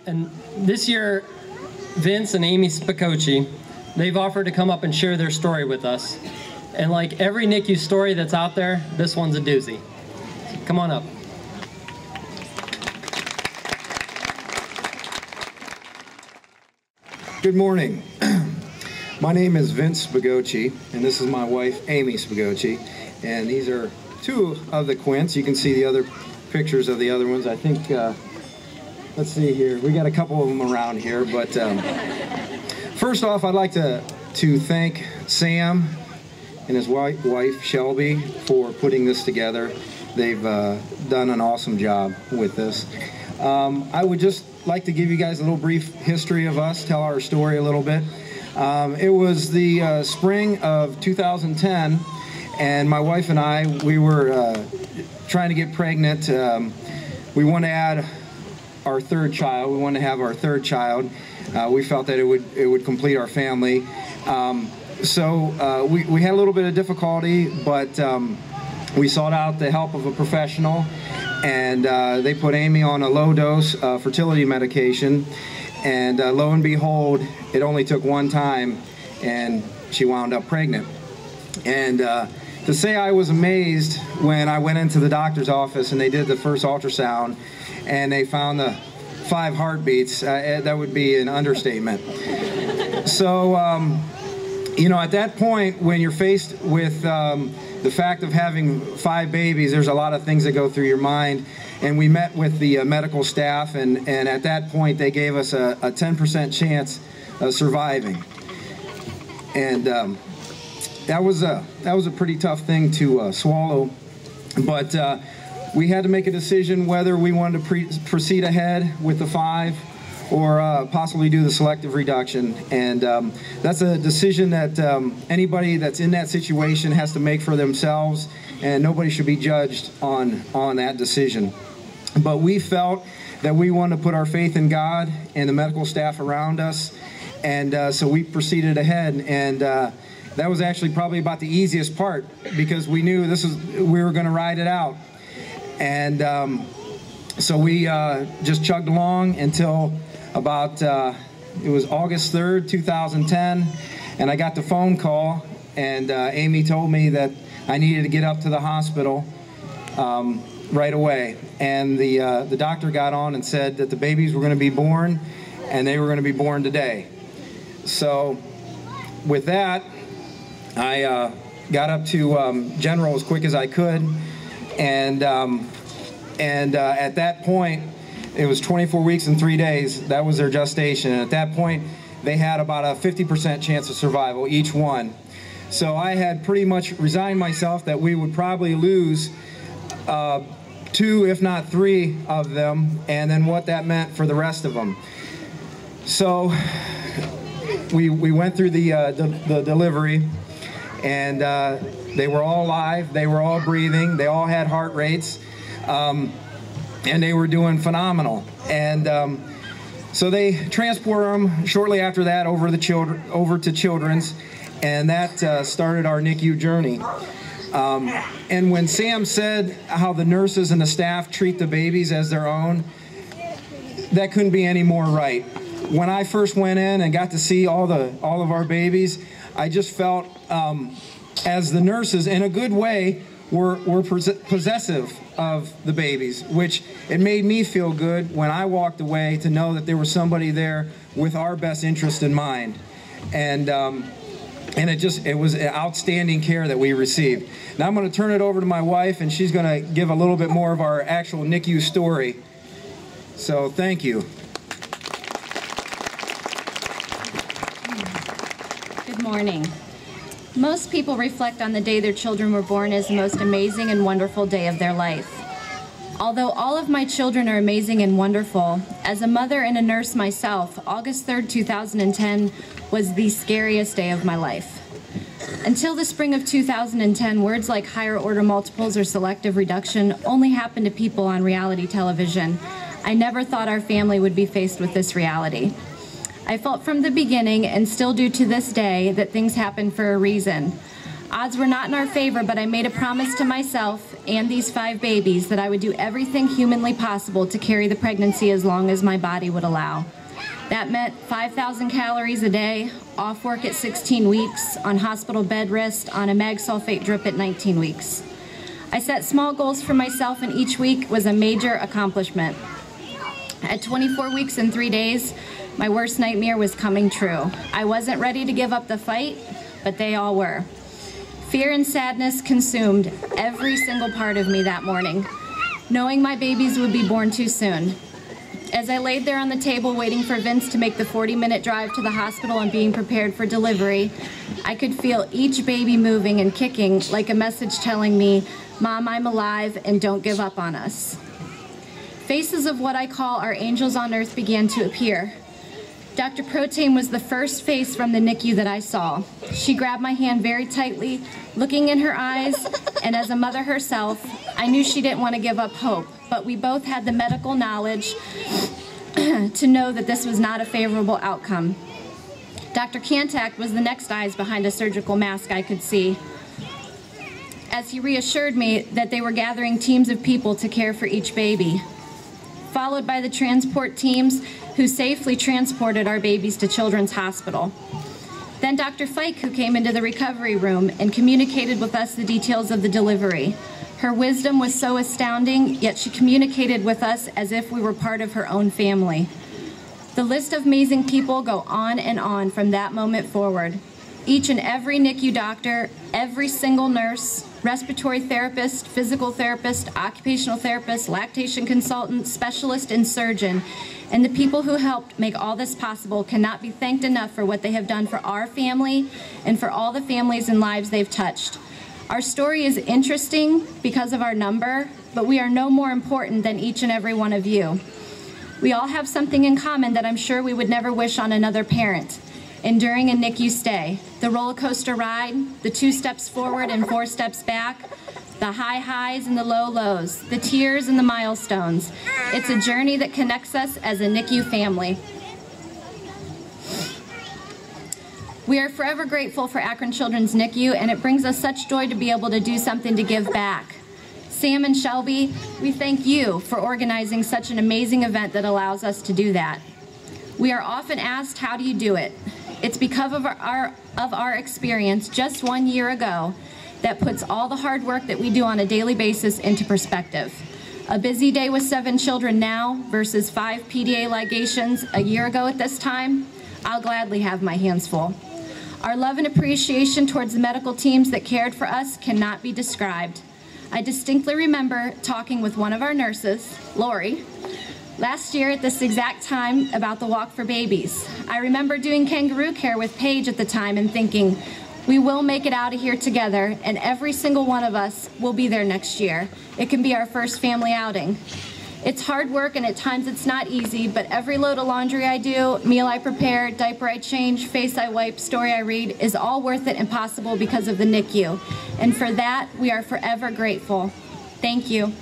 And this year, Vince and Amie Spicocci, they've offered to come up and share their story with us. And like every NICU story that's out there, this one's a doozy. Come on up. Good morning. My name is Vince Spicocci, and this is my wife, Amie Spicocci. And these are two of the Quints. You can see the other pictures of the other ones. I think, let's see here. We got a couple of them around here. But first off, I'd like to thank Sam and his wife, Shelby, for putting this together. They've done an awesome job with this. I would just like to give you guys a little brief history of us, tell our story a little bit. It was the spring of 2010, and my wife and I, we were trying to get pregnant. We wanted to add our third child. We wanted to have our third child. We felt that it would complete our family. So we had a little bit of difficulty, but we sought out the help of a professional, and they put Amie on a low-dose fertility medication, and lo and behold, it only took one time, and she wound up pregnant. And to say I was amazed when I went into the doctor's office and they did the first ultrasound, and they found the 5 heartbeats, that would be an understatement. So, you know, at that point, when you're faced with the fact of having 5 babies, there's a lot of things that go through your mind. And we met with the medical staff, and at that point they gave us a 10% chance of surviving. And that was a pretty tough thing to swallow. But we had to make a decision whether we wanted to proceed ahead with the 5 or possibly do the selective reduction. And that's a decision that anybody that's in that situation has to make for themselves, and nobody should be judged on that decision. But we felt that we wanted to put our faith in God and the medical staff around us, and so we proceeded ahead. And that was actually probably about the easiest part, because we knew we were going to ride it out. And so we just chugged along until about, it was August 3rd, 2010, and I got the phone call, and Amie told me that I needed to get up to the hospital right away. And the doctor got on and said that the babies were going to be born, and they were going to be born today. So with that, I got up to General as quick as I could, and at that point, it was 24 weeks and 3 days. That was their gestation. And at that point, they had about a 50% chance of survival, each one. So I had pretty much resigned myself that we would probably lose 2, if not 3 of them, and then what that meant for the rest of them. So we went through the delivery, and they were all alive, they were all breathing, they all had heart rates. And they were doing phenomenal. And so they transport them shortly after that over to Children's, and that started our NICU journey. And when Sam said how the nurses and the staff treat the babies as their own, that couldn't be any more right. When I first went in and got to see all of our babies, I just felt as the nurses, in a good way, were possessive of the babies, which it made me feel good when I walked away to know that there was somebody there with our best interest in mind. And it was outstanding care that we received. Now I'm going to turn it over to my wife, and she's going to give a little bit more of our actual NICU story. So thank you. Good morning. Most people reflect on the day their children were born as the most amazing and wonderful day of their life. Although all of my children are amazing and wonderful, as a mother and a nurse myself, August 3rd, 2010 was the scariest day of my life. Until the spring of 2010, words like higher order multiples or selective reduction only happened to people on reality television. I never thought our family would be faced with this reality. I felt from the beginning, and still do to this day, that things happen for a reason. Odds were not in our favor, but I made a promise to myself and these 5 babies that I would do everything humanly possible to carry the pregnancy as long as my body would allow. That meant 5,000 calories a day, off work at 16 weeks, on hospital bed rest, on a mag sulfate drip at 19 weeks. I set small goals for myself, and each week was a major accomplishment. At 24 weeks and 3 days, my worst nightmare was coming true. I wasn't ready to give up the fight, but they all were. Fear and sadness consumed every single part of me that morning, knowing my babies would be born too soon. As I laid there on the table waiting for Vince to make the 40-minute drive to the hospital and being prepared for delivery, I could feel each baby moving and kicking like a message telling me, "Mom, I'm alive and don't give up on us." Faces of what I call our angels on earth began to appear. Dr. Protein was the first face from the NICU that I saw. She grabbed my hand very tightly, looking in her eyes, and as a mother herself, I knew she didn't want to give up hope, but we both had the medical knowledge to know that this was not a favorable outcome. Dr. Kantak was the next eyes behind a surgical mask I could see, as he reassured me that they were gathering teams of people to care for each baby, followed by the transport teams who safely transported our babies to Children's Hospital. Then Dr. Fike, who came into the recovery room and communicated with us the details of the delivery. Her wisdom was so astounding, yet she communicated with us as if we were part of her own family. The list of amazing people go on and on from that moment forward. Each and every NICU doctor, every single nurse, respiratory therapist, physical therapist, occupational therapist, lactation consultant, specialist, and surgeon, and the people who helped make all this possible cannot be thanked enough for what they have done for our family and for all the families and lives they've touched. Our story is interesting because of our number, but we are no more important than each and every one of you. We all have something in common that I'm sure we would never wish on another parent. Enduring a NICU stay, the roller coaster ride, the 2 steps forward and 4 steps back, the high highs and the low lows, the tears and the milestones. It's a journey that connects us as a NICU family. We are forever grateful for Akron Children's NICU, and it brings us such joy to be able to do something to give back. Sam and Shelby, we thank you for organizing such an amazing event that allows us to do that. We are often asked, how do you do it? It's because of our experience just 1 year ago that puts all the hard work that we do on a daily basis into perspective. A busy day with 7 children now versus 5 PDA ligations a year ago at this time, I'll gladly have my hands full. Our love and appreciation towards the medical teams that cared for us cannot be described. I distinctly remember talking with one of our nurses, Lori, last year at this exact time about the Walk4Babies. I remember doing kangaroo care with Paige at the time and thinking, we will make it out of here together, and every single one of us will be there next year. It can be our first family outing. It's hard work, and at times it's not easy, but every load of laundry I do, meal I prepare, diaper I change, face I wipe, story I read is all worth it and possible because of the NICU. And for that, we are forever grateful. Thank you.